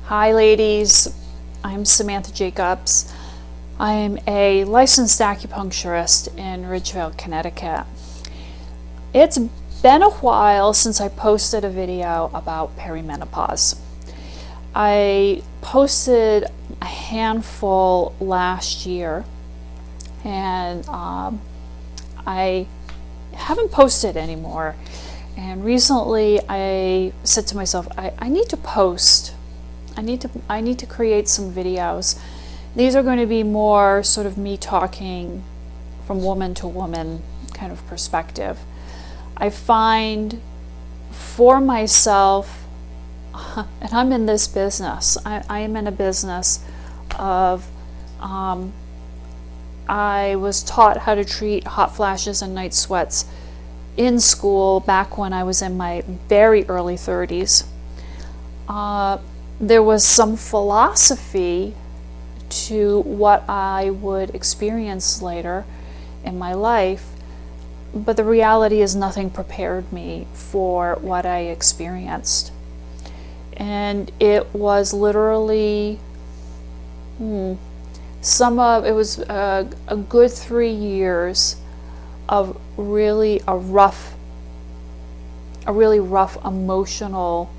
Hi ladies, I'm Samantha Jacobs. I'm a licensed acupuncturist in Ridgeville, Connecticut. It's been a while since I posted a video about perimenopause. I posted a handful last year and I haven't posted anymore. And recently I said to myself, I need to post. I need to create some videos. These are going to be more sort of me talking from woman to woman kind of perspective. I find for myself, and I'm in this business, I am in a business of, I was taught how to treat hot flashes and night sweats in school back when I was in my very early 30s. There was some philosophy to what I would experience later in my life, but the reality is nothing prepared me for what I experienced. And it was literally, it was a good 3 years of really rough emotional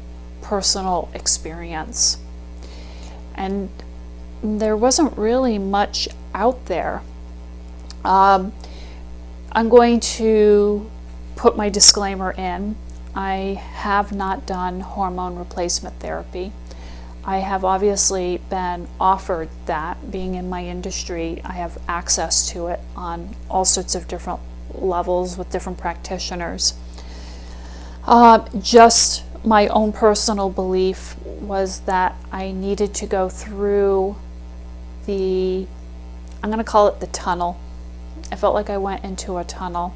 personal experience, and there wasn't really much out there. I'm going to put my disclaimer in. I have not done hormone replacement therapy. I have obviously been offered that. Being in my industry, I have access to it on all sorts of different levels with different practitioners. Just my own personal belief was that I needed to go through I'm going to call it the tunnel. I felt like I went into a tunnel.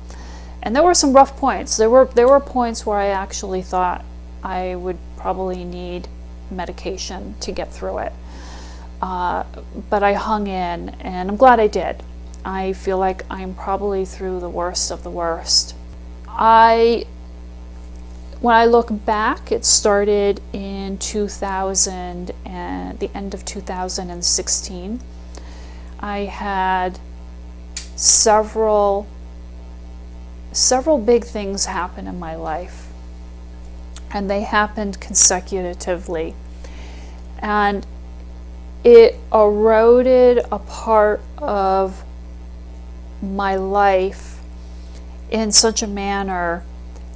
And there were some rough points. There were points where I actually thought I would probably need medication to get through it. But I hung in, and I'm glad I did. I feel like I'm probably through the worst of the worst. When I look back, it started in 2000 and the end of 2016. I had several big things happen in my life, and they happened consecutively. And it eroded a part of my life in such a manner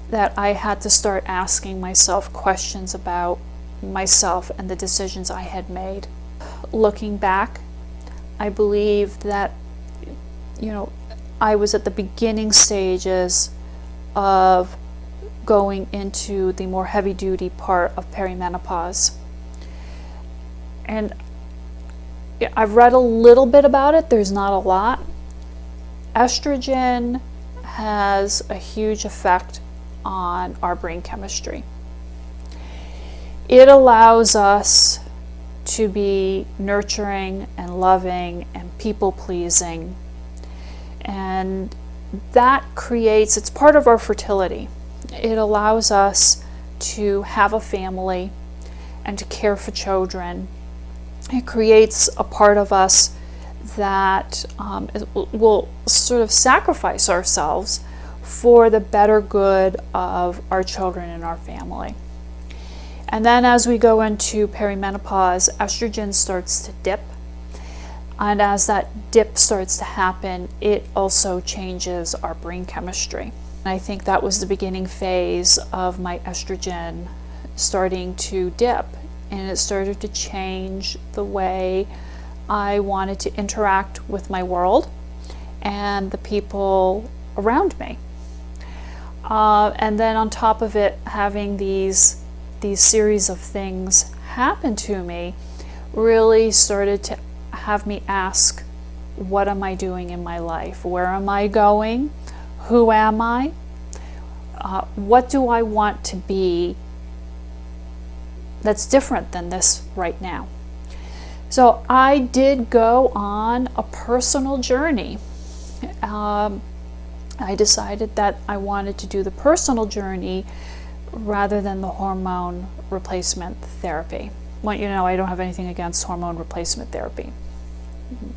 that I had to start asking myself questions about myself and the decisions I had made. Looking back, I believe that, I was at the beginning stages of going into the more heavy-duty part of perimenopause. And I've read a little bit about it. There's not a lot. Estrogen has a huge effect on our brain chemistry. It allows us to be nurturing and loving and people-pleasing, and that it's part of our fertility. It allows us to have a family and to care for children. It creates a part of us that will sort of sacrifice ourselves for the better good of our children and our family. And then as we go into perimenopause, estrogen starts to dip. And as that dip starts to happen, it also changes our brain chemistry. And I think that was the beginning phase of my estrogen starting to dip. And it started to change the way I wanted to interact with my world and the people around me. And then on top of it, having these series of things happen to me really started to have me ask, what am I doing in my life? Where am I going? Who am I? What do I want to be that's different than this right now? So I did go on a personal journey. I decided that I wanted to do the personal journey rather than the hormone replacement therapy. want you to know I don't have anything against hormone replacement therapy.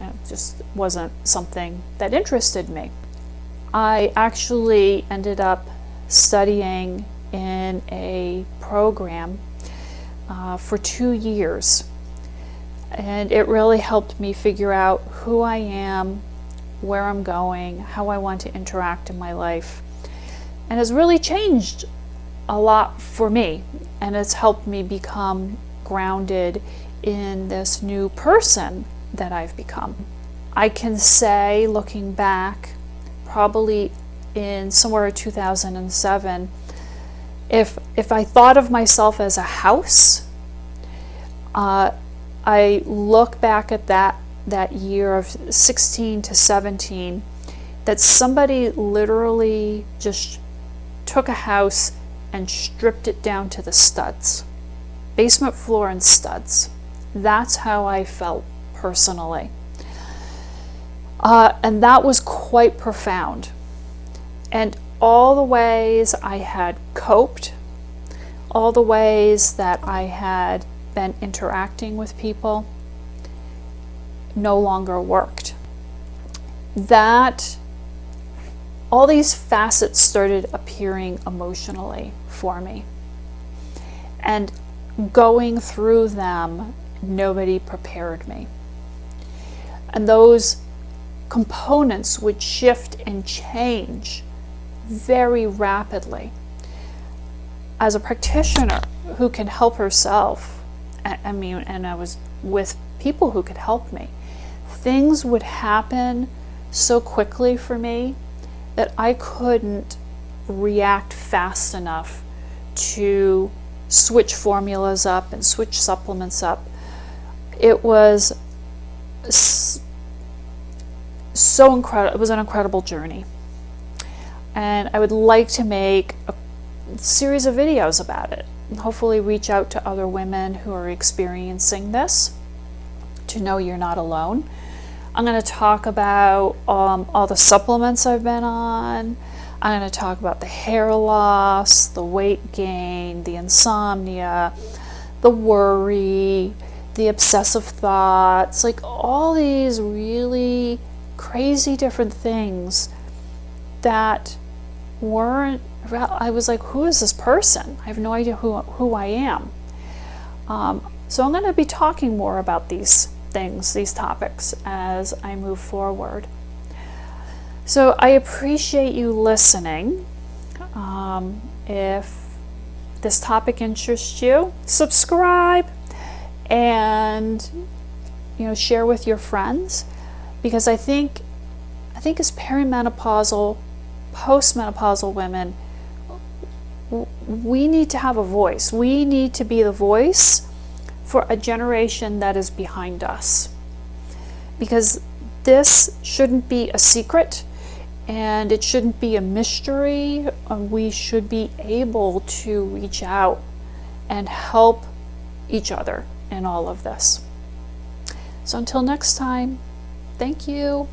It just wasn't something that interested me. I actually ended up studying in a program for 2 years, and it really helped me figure out who I am, where I'm going, how I want to interact in my life, and has really changed a lot for me, and it's helped me become grounded in this new person that I've become. I can say, looking back, probably in somewhere in 2007, if I thought of myself as a house, I look back at that year of 16 to 17, that somebody literally just took a house and stripped it down to the studs, basement floor and studs. That's how I felt personally. And that was quite profound. And all the ways I had coped, all the ways that I had been interacting with people, no longer worked. That all these facets started appearing emotionally for me. And going through them, nobody prepared me. And those components would shift and change very rapidly. As a practitioner who can help herself, and I was with people who could help me, things would happen so quickly for me that I couldn't react fast enough to switch formulas up and switch supplements up. It was so incredible. It was an incredible journey. And I would like to make a series of videos about it, and hopefully reach out to other women who are experiencing this, to know you're not alone. I'm going to talk about all the supplements I've been on. I'm going to talk about the hair loss, the weight gain, the insomnia, the worry, the obsessive thoughts, like all these really crazy different things that weren't, I was like, who is this person? I have no idea who I am. So I'm going to be talking more about these things, these topics, as I move forward. So I appreciate you listening. If this topic interests you, subscribe and share with your friends, because I think as perimenopausal, postmenopausal women, we need to have a voice. We need to be the voice for a generation that is behind us, because this shouldn't be a secret and it shouldn't be a mystery. We should be able to reach out and help each other in all of this. So until next time, thank you.